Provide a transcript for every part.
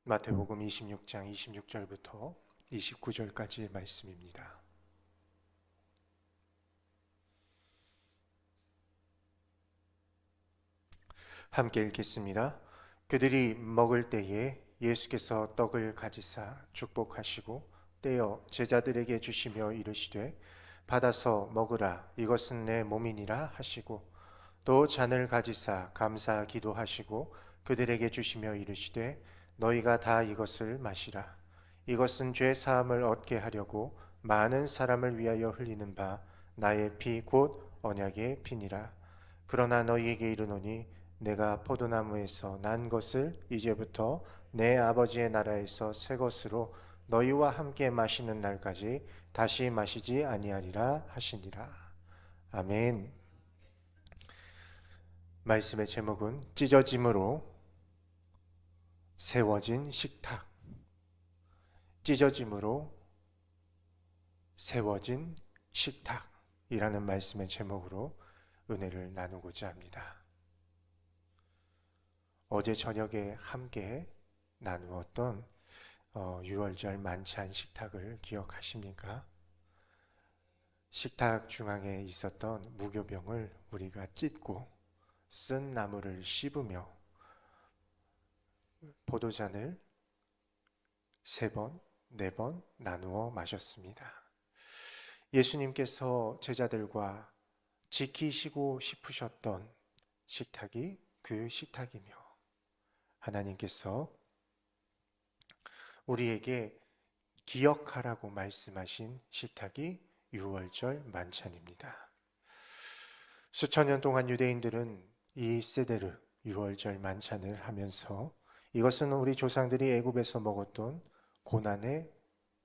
마태복음 26장 26절부터 29절까지의 말씀입니다. 함께 읽겠습니다. 그들이 먹을 때에 예수께서 떡을 가지사 축복하시고 떼어 제자들에게 주시며 이르시되 받아서 먹으라, 이것은 내 몸이니라 하시고, 또 잔을 가지사 감사 기도하시고 그들에게 주시며 이르시되 너희가 다 이것을 마시라, 이것은 죄 사함을 얻게 하려고 많은 사람을 위하여 흘리는 바 나의 피 곧 언약의 피니라. 그러나 너희에게 이르노니 내가 포도나무에서 난 것을 이제부터 내 아버지의 나라에서 새 것으로 너희와 함께 마시는 날까지 다시 마시지 아니하리라 하시니라. 아멘. 말씀의 제목은 찢어짐으로 세워진 식탁. 찢어짐으로 세워진 식탁이라는 말씀의 제목으로 은혜를 나누고자 합니다. 어제 저녁에 함께 나누었던 6월절 만찬 식탁을 기억하십니까? 식탁 중앙에 있었던 무교병을 우리가 찢고 쓴 나무를 씹으며 포도잔을 3번, 4번 나누어 마셨습니다. 예수님께서 제자들과 지키시고 싶으셨던 식탁이 그 식탁이며, 하나님께서 우리에게 기억하라고 말씀하신 식탁이 6월절 만찬입니다. 수천 년 동안 유대인들은 이 세데르 6월절 만찬을 하면서 이것은 우리 조상들이 애굽에서 먹었던 고난의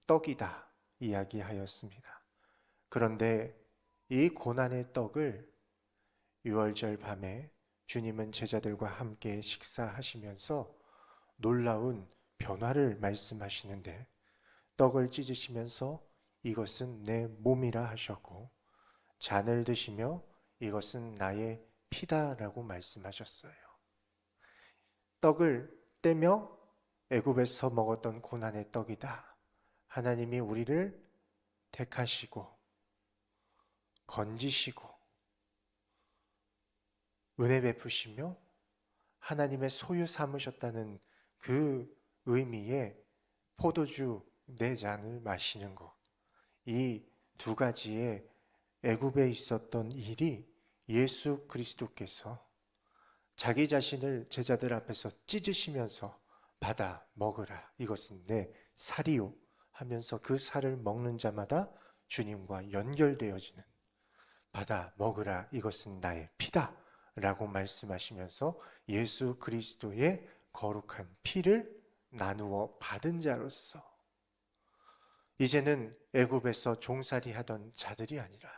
떡이다 이야기하였습니다. 그런데 이 고난의 떡을 6월절 밤에 주님은 제자들과 함께 식사하시면서 놀라운 변화를 말씀하시는데, 떡을 찢으시면서 이것은 내 몸이라 하셨고, 잔을 드시며 이것은 나의 피다라고 말씀하셨어요. 떡을 떼며 애굽에서 먹었던 고난의 떡이다. 하나님이 우리를 택하시고 건지시고 은혜 베푸시며 하나님의 소유 삼으셨다는 그 의미의 포도주 4잔을 마시는 것, 이 두 가지의 애굽에 있었던 일이 예수 그리스도께서 자기 자신을 제자들 앞에서 찢으시면서 받아 먹으라, 이것은 내 살이요 하면서 그 살을 먹는 자마다 주님과 연결되어지는, 받아 먹으라, 이것은 나의 피다 라고 말씀하시면서 예수 그리스도의 거룩한 피를 나누어 받은 자로서 이제는 애굽에서 종살이 하던 자들이 아니라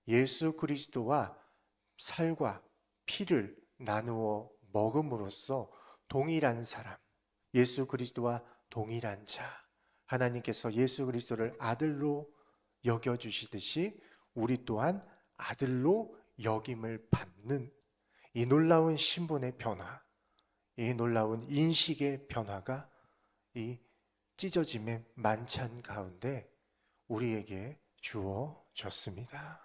예수 그리스도와 살과 피를 나누어 먹음으로써 동일한 사람, 예수 그리스도와 동일한 자, 하나님께서 예수 그리스도를 아들로 여겨주시듯이 우리 또한 아들로 여김을 받는 이 놀라운 신분의 변화, 이 놀라운 인식의 변화가 이 찢어짐의 만찬 가운데 우리에게 주어졌습니다.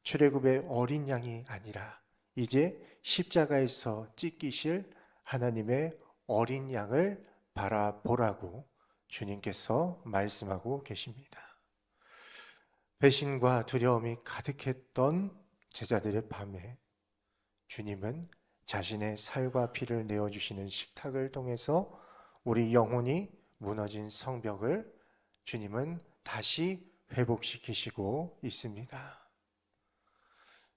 출애굽의 어린 양이 아니라 이제 십자가에서 찢기실 하나님의 어린 양을 바라보라고 주님께서 말씀하고 계십니다. 배신과 두려움이 가득했던 제자들의 밤에 주님은 자신의 살과 피를 내어주시는 식탁을 통해서 우리 영혼이 무너진 성벽을 주님은 다시 회복시키시고 있습니다.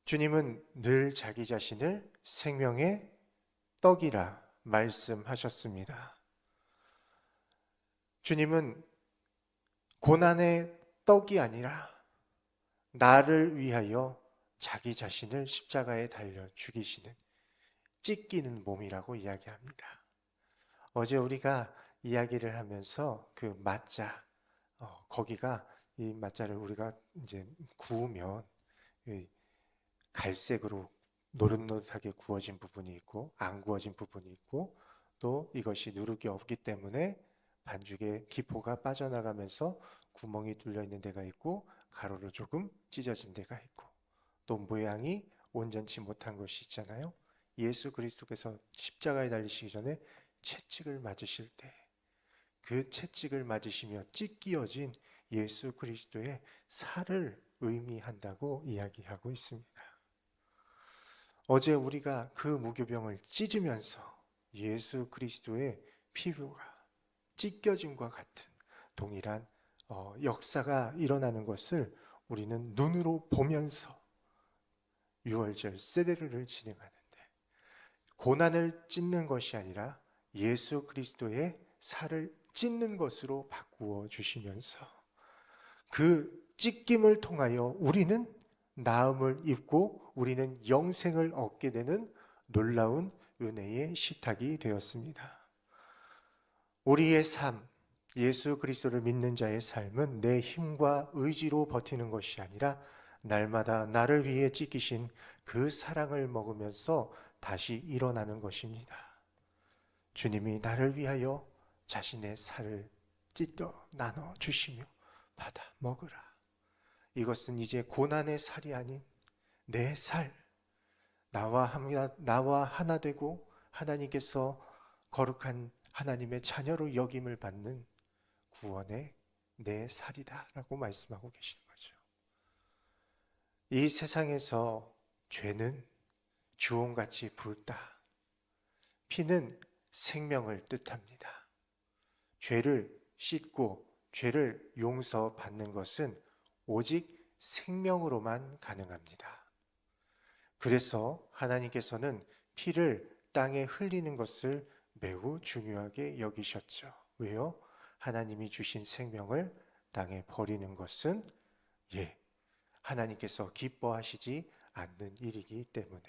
주님은 늘 자기 자신을 생명의 떡이라 말씀하셨습니다. 주님은 고난의 떡이 아니라 나를 위하여 자기 자신을 십자가에 달려 죽이시는, 찢기는 몸이라고 이야기합니다. 어제 우리가 이야기를 하면서 그 맞자, 거기가 이 맞자를 우리가 이제 구우면 갈색으로 노릇노릇하게 구워진 부분이 있고 안 구워진 부분이 있고 또 이것이 누룩이 없기 때문에 반죽에 기포가 빠져나가면서 구멍이 뚫려 있는 데가 있고 가로로 조금 찢어진 데가 있고 또 모양이 온전치 못한 것이 있잖아요. 예수 그리스도께서 십자가에 달리시기 전에 채찍을 맞으실 때 그 채찍을 맞으시며 찢기어진 예수 그리스도의 살을 의미한다고 이야기하고 있습니다. 어제 우리가 그 무교병을 찢으면서 예수 그리스도의 피부가 찢겨짐과 같은 동일한 역사가 일어나는 것을 우리는 눈으로 보면서 유월절 세대를 진행하는데 고난을 찢는 것이 아니라 예수 그리스도의 살을 찢는 것으로 바꾸어 주시면서 그 찢김을 통하여 우리는 나음을 입고 우리는 영생을 얻게 되는 놀라운 은혜의 식탁이 되었습니다. 우리의 삶, 예수 그리스도를 믿는 자의 삶은 내 힘과 의지로 버티는 것이 아니라 날마다 나를 위해 찢기신 그 사랑을 먹으면서 다시 일어나는 것입니다. 주님이 나를 위하여 자신의 살을 찢어 나눠 주시며 받아 먹으라. 이것은 이제 고난의 살이 아닌 내 살, 나와 하나 되고 하나님께서 거룩한 하나님의 자녀로 여김을 받는 구원의 내 살이다라고 말씀하고 계시는 거죠. 이 세상에서 죄는 주홍같이 붉다. 피는 생명을 뜻합니다. 죄를 씻고 죄를 용서받는 것은 오직 생명으로만 가능합니다. 그래서 하나님께서는 피를 땅에 흘리는 것을 매우 중요하게 여기셨죠. 왜요? 하나님이 주신 생명을 땅에 버리는 것은 하나님께서 기뻐하시지 않는 일이기 때문에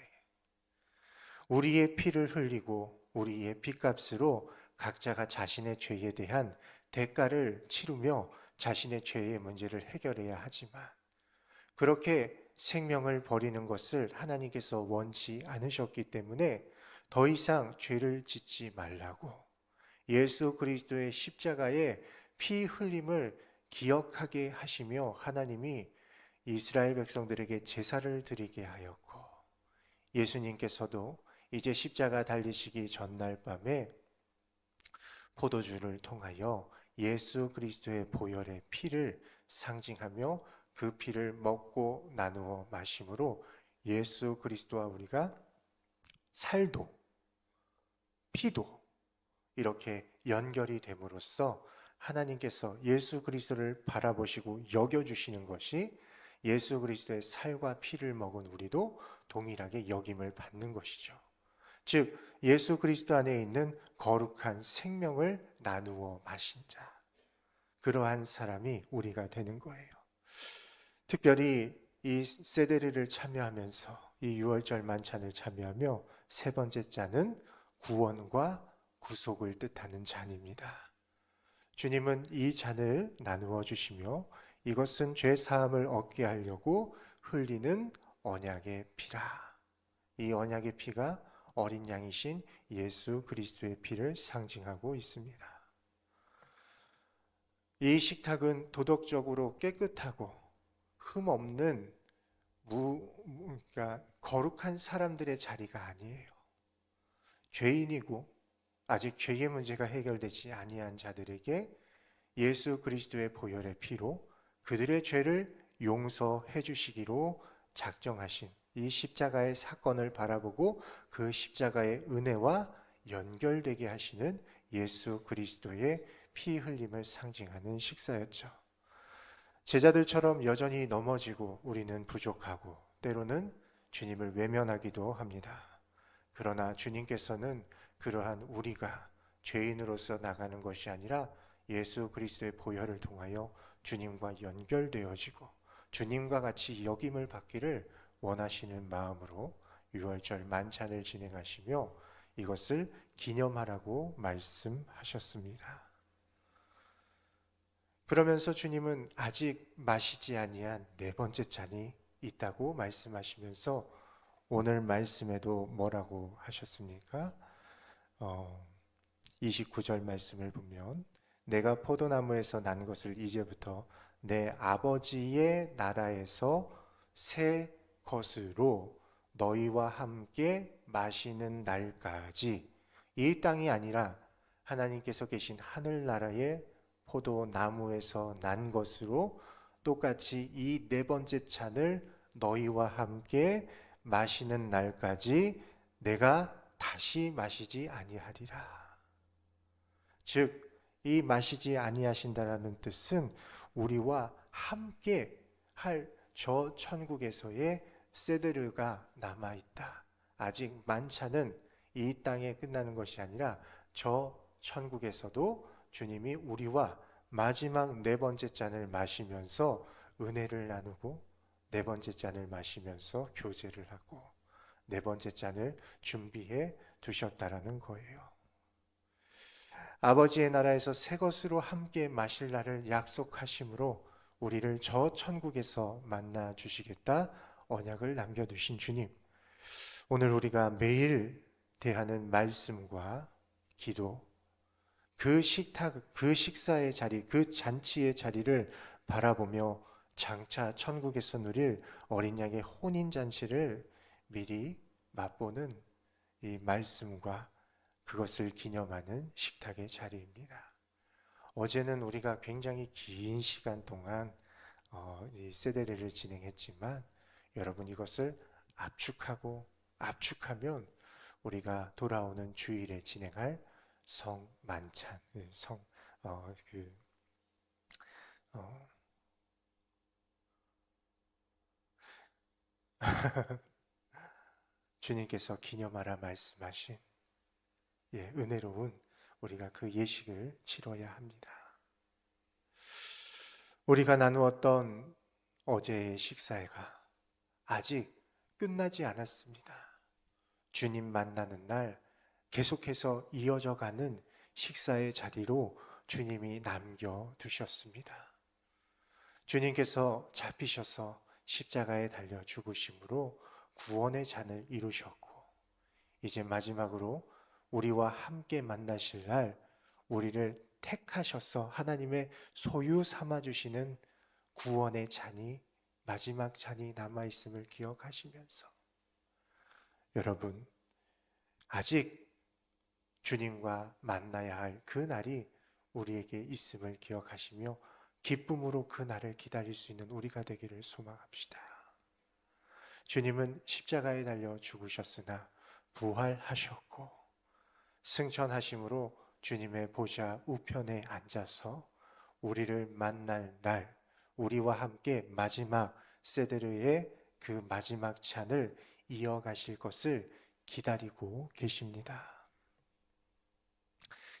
우리의 피를 흘리고 우리의 피값으로 각자가 자신의 죄에 대한 대가를 치르며 자신의 죄의 문제를 해결해야 하지만 그렇게 생명을 버리는 것을 하나님께서 원치 않으셨기 때문에 더 이상 죄를 짓지 말라고 예수 그리스도의 십자가의 피 흘림을 기억하게 하시며 하나님이 이스라엘 백성들에게 제사를 드리게 하였고 예수님께서도 이제 십자가 달리시기 전날 밤에 포도주를 통하여 예수 그리스도의 보혈의 피를 상징하며 그 피를 먹고 나누어 마심으로 예수 그리스도와 우리가 살도 피도 이렇게 연결이 됨으로써 하나님께서 예수 그리스도를 바라보시고 여겨주시는 것이 예수 그리스도의 살과 피를 먹은 우리도 동일하게 여김을 받는 것이죠. 즉 예수 그리스도 안에 있는 거룩한 생명을 나누어 마신 자, 그러한 사람이 우리가 되는 거예요. 특별히 이 세데리를 참여하면서 이 유월절 만찬을 참여하며 세 번째 잔은 구원과 구속을 뜻하는 잔입니다. 주님은 이 잔을 나누어 주시며 이것은 죄 사함을 얻게 하려고 흘리는 언약의 피라. 이 언약의 피가 어린 양이신 예수 그리스도의 피를 상징하고 있습니다. 이 식탁은 도덕적으로 깨끗하고 흠 없는 그러니까 거룩한 사람들의 자리가 아니에요. 죄인이고 아직 죄의 문제가 해결되지 아니한 자들에게 예수 그리스도의 보혈의 피로 그들의 죄를 용서해 주시기로 작정하신 이 십자가의 사건을 바라보고 그 십자가의 은혜와 연결되게 하시는 예수 그리스도의 피 흘림을 상징하는 식사였죠. 제자들처럼 여전히 넘어지고 우리는 부족하고 때로는 주님을 외면하기도 합니다. 그러나 주님께서는 그러한 우리가 죄인으로서 나가는 것이 아니라 예수 그리스도의 보혈을 통하여 주님과 연결되어지고 주님과 같이 여김을 받기를 원하시는 마음으로 유월절 만찬을 진행하시며 이것을 기념하라고 말씀하셨습니다. 그러면서 주님은 아직 마시지 아니한 네 번째 잔이 있다고 말씀하시면서 오늘 말씀에도 뭐라고 하셨습니까? 29절 말씀을 보면 내가 포도나무에서 난 것을 이제부터 내 아버지의 나라에서 새 것으로 너희와 함께 마시는 날까지, 이 땅이 아니라 하나님께서 계신 하늘나라의 포도나무에서 난 것으로 똑같이 이 네 번째 잔을 너희와 함께 마시는 날까지 내가 다시 마시지 아니하리라. 즉, 이 마시지 아니하신다라는 뜻은 우리와 함께 할 저 천국에서의 세드르가 남아있다. 아직 만찬은 이 땅에 끝나는 것이 아니라 저 천국에서도 주님이 우리와 마지막 네 번째 잔을 마시면서 은혜를 나누고, 네 번째 잔을 마시면서 교제를 하고, 네 번째 잔을 준비해 두셨다라는 거예요. 아버지의 나라에서 새 것으로 함께 마실 날을 약속하심으로 우리를 저 천국에서 만나 주시겠다 언약을 남겨두신 주님, 오늘 우리가 매일 대하는 말씀과 기도, 그 식탁, 그 식사의 자리, 그 잔치의 자리를 바라보며 장차 천국에서 누릴 어린 양의 혼인 잔치를 미리 맛보는 이 말씀과 그것을 기념하는 식탁의 자리입니다. 어제는 우리가 굉장히 긴 시간 동안 이 세대례를 진행했지만, 여러분 이것을 압축하면 우리가 돌아오는 주일에 진행할 성만찬, 주님께서 기념하라 말씀하신 은혜로운 우리가 그 예식을 치러야 합니다. 우리가 나누었던 어제의 식사회가 아직 끝나지 않았습니다. 주님 만나는 날 계속해서 이어져 가는 식사의 자리로 주님이 남겨두셨습니다. 주님께서 잡히셔서 십자가에 달려 죽으심으로 구원의 잔을 이루셨고, 이제 마지막으로 우리와 함께 만나실 날 우리를 택하셔서 하나님의 소유 삼아주시는 구원의 잔이, 마지막 잔이 남아있음을 기억하시면서, 여러분 아직 주님과 만나야 할 그 날이 우리에게 있음을 기억하시며 기쁨으로 그 날을 기다릴 수 있는 우리가 되기를 소망합시다. 주님은 십자가에 달려 죽으셨으나 부활하셨고 승천하심으로 주님의 보좌 우편에 앉아서 우리를 만날 날, 우리와 함께 마지막 세드르의 그 마지막 잔을 이어가실 것을 기다리고 계십니다.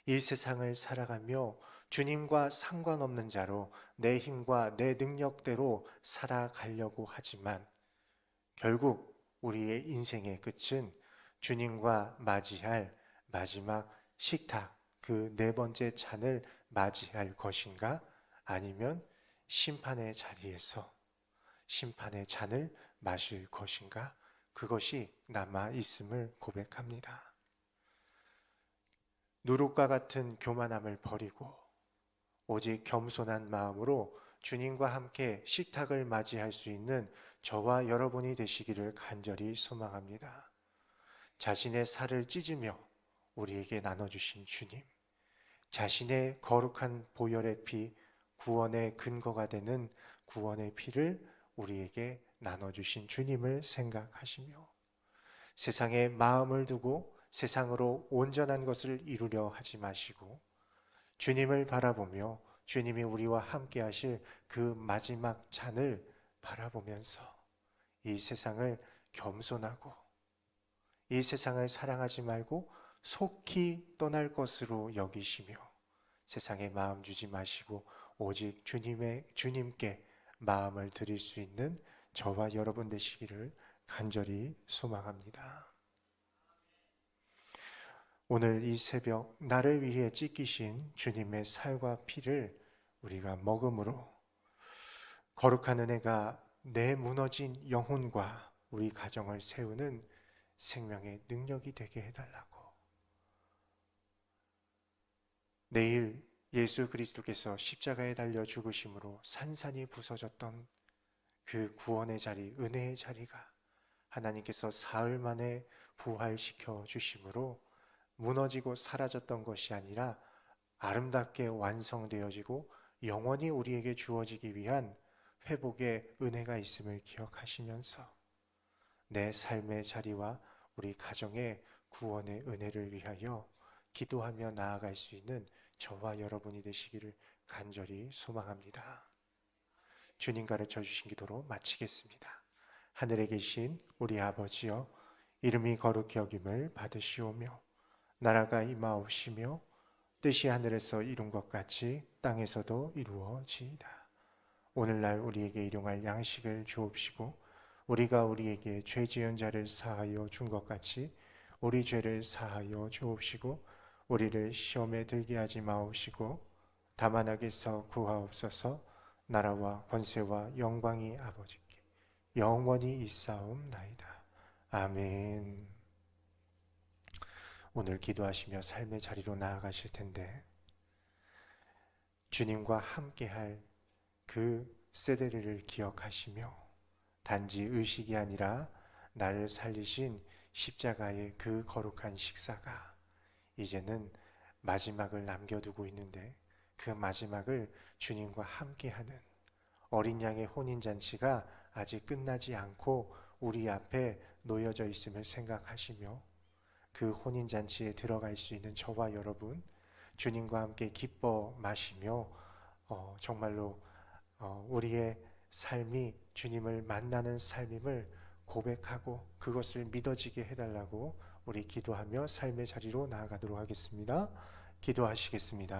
이 세상을 살아가며 주님과 상관없는 자로 내 힘과 내 능력대로 살아가려고 하지만, 결국 우리의 인생의 끝은 주님과 맞이할 마지막 식탁, 그 네 번째 잔을 맞이할 것인가, 아니면 심판의 자리에서 심판의 잔을 마실 것인가, 그것이 남아 있음을 고백합니다. 누룩과 같은 교만함을 버리고 오직 겸손한 마음으로 주님과 함께 식탁을 맞이할 수 있는 저와 여러분이 되시기를 간절히 소망합니다. 자신의 살을 찢으며 우리에게 나눠주신 주님, 자신의 거룩한 보혈의 피, 구원의 근거가 되는 구원의 피를 우리에게 나눠주신 주님을 생각하시며, 세상에 마음을 두고 세상으로 온전한 것을 이루려 하지 마시고 주님을 바라보며 주님이 우리와 함께 하실 그 마지막 잔을 바라보면서 이 세상을 겸손하고 이 세상을 사랑하지 말고 속히 떠날 것으로 여기시며, 세상에 마음 주지 마시고 오직 주님께 마음을 드릴 수 있는 저와 여러분 되시기를 간절히 소망합니다. 오늘 이 새벽 나를 위해 찢기신 주님의 살과 피를 우리가 먹음으로 거룩한 은혜가 내 무너진 영혼과 우리 가정을 세우는 생명의 능력이 되게 해달라고, 내일 예수 그리스도께서 십자가에 달려 죽으심으로 산산이 부서졌던 그 구원의 자리, 은혜의 자리가 하나님께서 사흘 만에 부활시켜 주심으로 무너지고 사라졌던 것이 아니라 아름답게 완성되어지고 영원히 우리에게 주어지기 위한 회복의 은혜가 있음을 기억하시면서 내 삶의 자리와 우리 가정의 구원의 은혜를 위하여 기도하며 나아갈 수 있는 저와 여러분이 되시기를 간절히 소망합니다. 주님 가르쳐 주신 기도로 마치겠습니다. 하늘에 계신 우리 아버지여, 이름이 거룩히 여김을 받으시오며 나라가 임하옵시며 뜻이 하늘에서 이룬 것 같이 땅에서도 이루어지이다. 오늘날 우리에게 일용할 양식을 주옵시고 우리가 우리에게 죄 지은 자를 사하여 준 것 같이 우리 죄를 사하여 주옵시고 우리를 시험에 들게 하지 마옵시고 다만 악에서 구하옵소서. 나라와 권세와 영광이 아버지께 영원히 있사옵나이다. 아멘. 오늘 기도하시며 삶의 자리로 나아가실 텐데 주님과 함께할 그 세대를 기억하시며 단지 의식이 아니라 나를 살리신 십자가의 그 거룩한 식사가 이제는 마지막을 남겨두고 있는데 그 마지막을 주님과 함께하는 어린 양의 혼인잔치가 아직 끝나지 않고 우리 앞에 놓여져 있음을 생각하시며 그 혼인잔치에 들어갈 수 있는 저와 여러분 주님과 함께 기뻐 마시며 정말로 우리의 삶이 주님을 만나는 삶임을 고백하고 그것을 믿어지게 해달라고 우리 기도하며 삶의 자리로 나아가도록 하겠습니다. 기도하시겠습니다.